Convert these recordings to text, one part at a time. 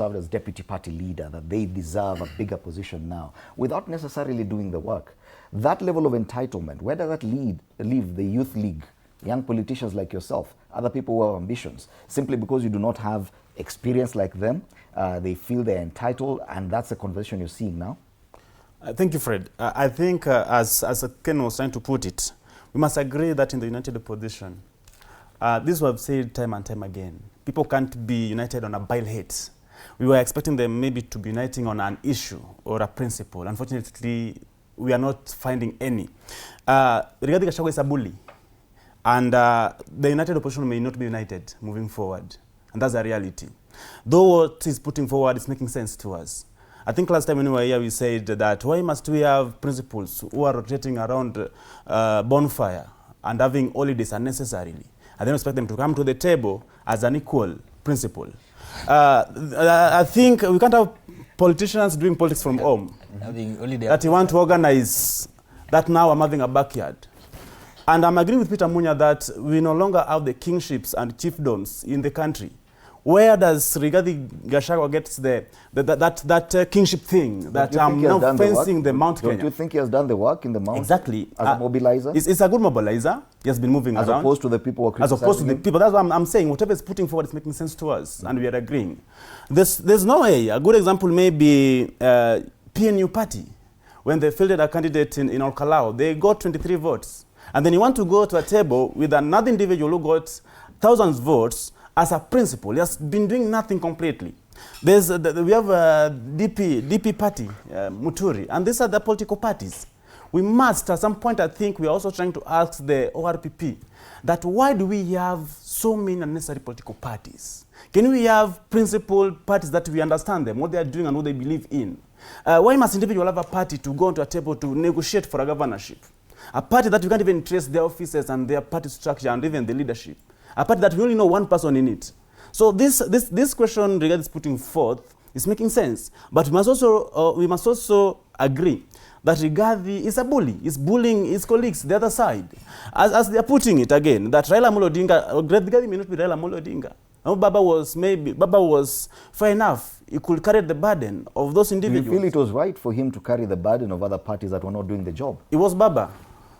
served as deputy party leader, that they deserve a bigger position now, without necessarily doing the work. That level of entitlement, where does that leave the youth league, young politicians like yourself, other people who have ambitions, simply because you do not have experience like them, they feel they're entitled, and that's the conversation you're seeing now? Thank you, Fred. I think, as Ken was trying to put it, we must agree that in the united opposition, this we have said time and time again, people can't be united on a bile hate. We were expecting them maybe to be uniting on an issue or a principle. Unfortunately, we are not finding any. Rigathi Gachagua is a bully, and the united opposition may not be united moving forward, and that's the reality. Though what he's putting forward is making sense to us. I think last time when we were here, we said that why must we have principals who are rotating around bonfire and having holidays unnecessarily, and then expect them to come to the table as an equal principle. I think we can't have politicians doing politics from home. That you want to organize, that now I'm having a backyard. And I'm agreeing with Peter Munya that we no longer have the kingships and chiefdoms in the country. Where does Rigathi Gachagua get that kingship thing that I'm now fencing the Mount Kenya? Don't you think he has done the work in the Mount? Exactly. As a mobilizer? It's a good mobilizer. He has been moving around. As opposed to the people who are criticizing As opposed to the people. That's what I'm saying. Whatever is putting forward is making sense to us, and we are agreeing. There's no way. A good example may be PNU party. When they fielded a candidate in Olkalau, they got 23 votes. And then you want to go to a table with another individual who got thousands of votes as a principal. He has been doing nothing completely. We have DP party, Muturi, and these are the political parties. We must, at some point, I think we are also trying to ask the ORPP that why do we have so many unnecessary political parties? Can we have principal parties that we understand them, what they are doing and what they believe in? Why must individual have a party to go onto a table to negotiate for a governorship? A party that we can't even trace their offices and their party structure and even the leadership. A party that we only know one person in it. So this question Rigathi is putting forth is making sense. But we must also agree that Rigathi is a bully. He's bullying his colleagues, the other side. As they are putting it again, that Raila Amolo Odinga, Rigathi may not be Raila Amolo Odinga. Baba was fair enough. He could carry the burden of those individuals. Do you feel it was right for him to carry the burden of other parties that were not doing the job? It was Baba.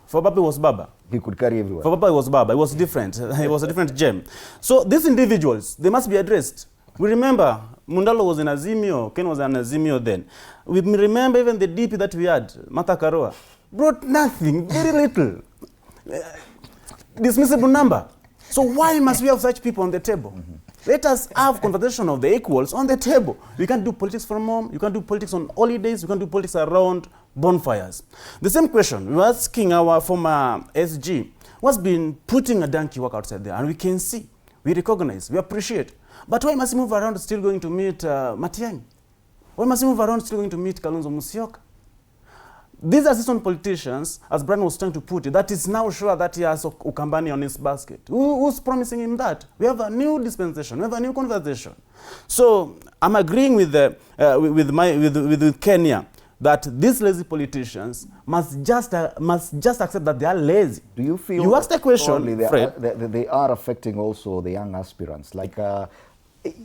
For Baba, it was Baba. He could carry everywhere. For Baba, it was Baba. It was different. It was a different gem. So these individuals, they must be addressed. We remember Mundalo was in Azimio, Ken was in Azimio then. We remember even the DP that we had, Martha Karua, brought nothing, very little. Dismissible number. So why must we have such people on the table? Let us have conversation of the equals on the table. We can't do politics from home. You can't do politics on holidays. You can't do politics around bonfires. The same question, we were asking our former SG, what's been putting a donkey work outside there? And we can see, we recognize, we appreciate. But why must he move around still going to meet Matiang'i? Why must he move around still going to meet Kalonzo Musyoka? These assistant politicians, as Brian was trying to put it, that is now sure that he has Ukambani on his basket. Who's promising him that? We have a new dispensation. We have a new conversation. So I'm agreeing with Kenya that these lazy politicians must just accept that they are lazy. Do you feel you asked the question, they are affecting also the young aspirants? Like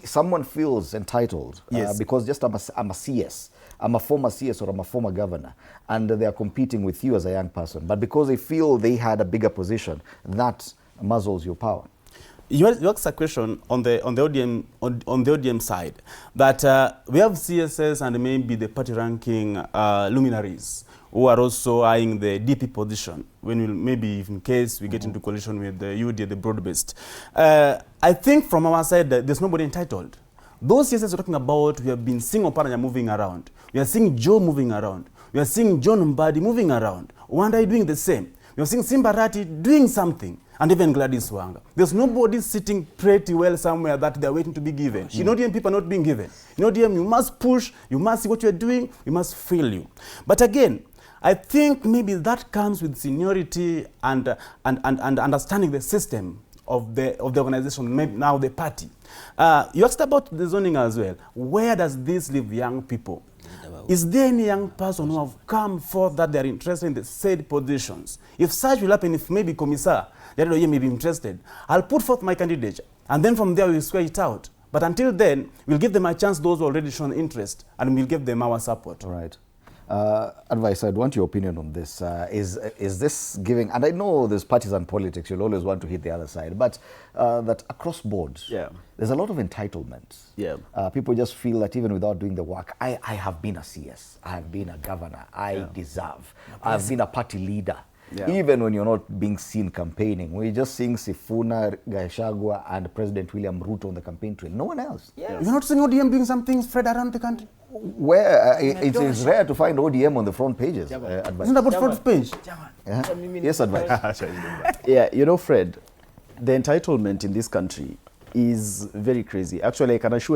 someone feels entitled because just I'm a CS. I'm a former CS or I'm a former governor, and they are competing with you as a young person. But because they feel they had a bigger position, that muzzles your power. You asked a question on the ODM side that we have CSS and maybe the party ranking luminaries who are also eyeing the DP position when we maybe in case we get into coalition with the UD, the broad-based. I think from our side there's nobody entitled. Those CSS we're talking about, we have been seeing Oparanya moving around. We are seeing Joe moving around. We are seeing John Mbadi moving around. Wandai doing the same. We are seeing Simbarati doing something. And even Gladys Wanga. There's nobody sitting pretty well somewhere that they're waiting to be given. You know, DM people are not being given. You know, DM, you must push, you must see what you're doing, we must feel you. But again, I think maybe that comes with seniority and understanding the system of the organization, maybe now the party. You asked about the zoning as well. Where does this leave young people? Is there any young person who have come forth that they are interested in the said positions? If such will happen, if maybe Commissar, the Oyie may be interested, I'll put forth my candidature. And then from there we'll square it out. But until then, we'll give them a chance, those who already shown interest, and we'll give them our support. All right. Advice, I'd want your opinion on this. Is this giving, and I know there's partisan politics, you'll always want to hit the other side, but that across boards, there's a lot of entitlement. People just feel that even without doing the work, I have been a CS, I have been a governor, I deserve, I've been a party leader. Even when you're not being seen campaigning, we're just seeing Sifuna, Gachagua, and President William Ruto on the campaign trail. No one else. You're not seeing ODM doing some things spread around the country? Where it is rare to find ODM on the front pages. Isn't that about front page? Yes, Advice. Yeah, you know, Fred, the entitlement in this country is very crazy. Actually, I can assure